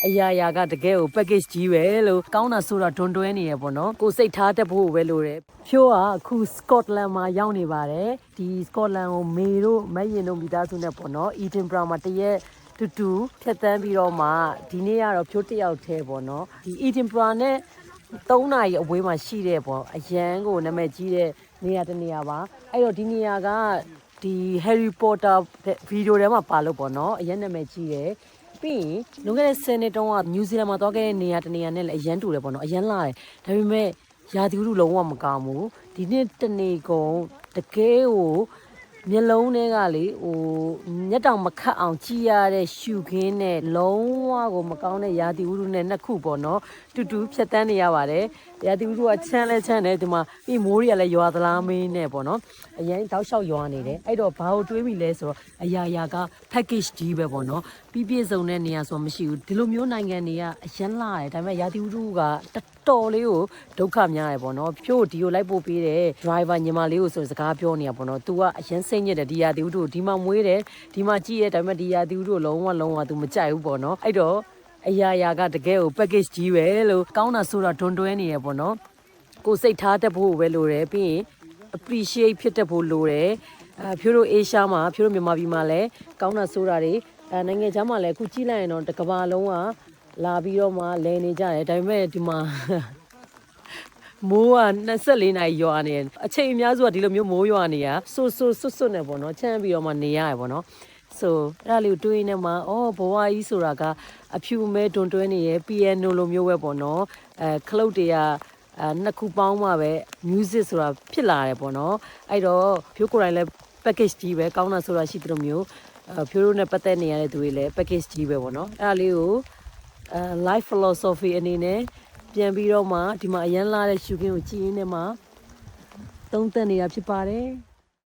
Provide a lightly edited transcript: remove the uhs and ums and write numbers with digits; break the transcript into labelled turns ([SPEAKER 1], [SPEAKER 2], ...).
[SPEAKER 1] အရာရာကတကယ်ကို package ကြီးပဲလို့ကောင်းတာဆိုတာဒွန်တွဲနေရပေါ့နော်ကိုစိတ်ထားတတ်ဖို့ပဲလို့တယ်ဖြိုးကအခု Scotland မှာရောက်နေပါတယ်ဒီ Scotland ကိုမေတို့မက်ရင်တို့မိသားစုနဲ့ပေါ့နော် Edinburgh မှာတရက်တူတူဖြတ်တန်းပြီးတော့မှဒီနေ့ကတော့ဖြိုးတစ်ယောက်တည်းပေါ့နော်ဒီ Edinburgh နဲ့3နာရီအဝေးမှာရှိတဲ့ပေါ့အရန်ကိုနာမည်ကြီးတဲ့နေရာတစ်နေရာပါအဲ့တော့ဒီနေရာကဒီ Harry Potter ဗီဒီယိုထဲမှာပါလို့ပေါ့နော်အရန်နာမည်ကြီးတယ်ပြီးရင်လွန်ခဲ့တဲ့10နှစ်တုန်းကနယူးဇီလန်မှာသွားခဲ့တဲ့နေရာတစ်နေရာနဲ့လည်းအရန်တူတယ်ပေါ့နော်အရန်လာတယ်ဒါပေမဲ့ရာသီဥတုလုံးဝမကောင်းဘူးဒီနေ့တနေကုန်တကယ်ကိုမျက်လုံးတွေကလေဟိုမျက်တောင်မခတ်အောင်ကြည့်ရတဲ့ရှုခင်းနဲ့လုံးဝကိုမကောင်းတဲ့ရာသီဥတုနဲ့နှစ်ခုပေါ့နော်တူတူဖြတ်တန်းနေရပါတယ်ရာသီဥတုကချမ်းလဲချမ်းတယ်ဒီမှာပြီးမိုးတွေကလည်းရွာသလားမင်းနဲ့ပေါ့နော်အရင်တောက်လျှောက်ရွာနေတယ်အဲ့တော့ဘာလို့တွေးမိလဲဆိုတော့အရာရာက package ကြီးပဲပေါ့နော်ပြည့်စုံတဲ့နေရာဆိုမရှိဘူးဒီလိုမျိုးနိုင်ငံတွေကအရန်လာတယ်ဒါပေမဲ့ရာသီဥတုကတော်လေးကိုဒုက္ခများတယ်ပေါ့နော်ဖြို့ဒီကိုလိုက်ပို့ပေးတယ် driver ညီမလေးကိုဆိုစကားပြောနေတာပေါ့နော် तू ကအရင်စိတ်ညစ်တယ်ဒီရာသီဥတုဒီမှာမွေးတယ်ဒီမှာကြည့်ရဲဒါပေမဲ့ဒီရာသီဥတုလုံးဝ तू မကြိုက်ဘူးပေါ့နော်အဲ့တော့အရာရာကတကယ်ကို package ကြီးပဲလို့ကောင်းတာဆိုတာဒွန်တွဲနေရပေါ့နော်ကိုစိတ်ထားတတ်ဖို့ပဲလိုတယ်ပြီးရင် appreciate ဖြစ်တတ်ဖို့လိုတယ်ဖြိုးတို့အေရှားမှာဖြိုးတို့မြန်မာပြည်မှာလည်းကောင်းတာဆိုတာတွေနိုင်ငံခြားမှာလည်းအခုကြည့်လိုက်ရင်တော့တစ်ကမ္ဘာလုံးကလာပြီးတော့မှလဲနေကြတယ်ဒါပေမဲ့ဒီမှာမိုးက24နာရီရွာနေအချိန်အများစုကဒီလိုမျိုးမိုးရွာနေရဆွတ်နေပေါ့နော်ချမ်းပြီးတော့မှနေရတယ်ပေါ့နော်ဆိုအဲ့ဒါလေးကိုတွေးနေမှာဘဝကြီးဆိုတာကအဖြူမဲတွန်တွဲနေရ piano လိုမျိုးပဲပေါ့နော်ခလုတ်တွေကနှစ်ခုပေါင်းမှပဲ music ဆိုတာဖြစ်လာတယ်ပေါ့နော်အဲ့တော့ဖြိုးကိုယ်တိုင်လည်း package ကြီးပဲကောင်းတာဆိုတာရှိသလိုမျိုးဖြိုးတို့နဲ့ပတ်သက်နေရတဲ့သူတွေလည်း package ကြီးပဲပေါ့နော်အဲ့ဒါလေးကိုlife philosophy အနေနဲ့ပြန်ပြီးတော့မှဒီမှာအရန်လာတဲ့ရှုခင်းကိုကြည့်ရင်းနဲ့မှသုံးသပ်နေတာဖြစ်ပါတယ်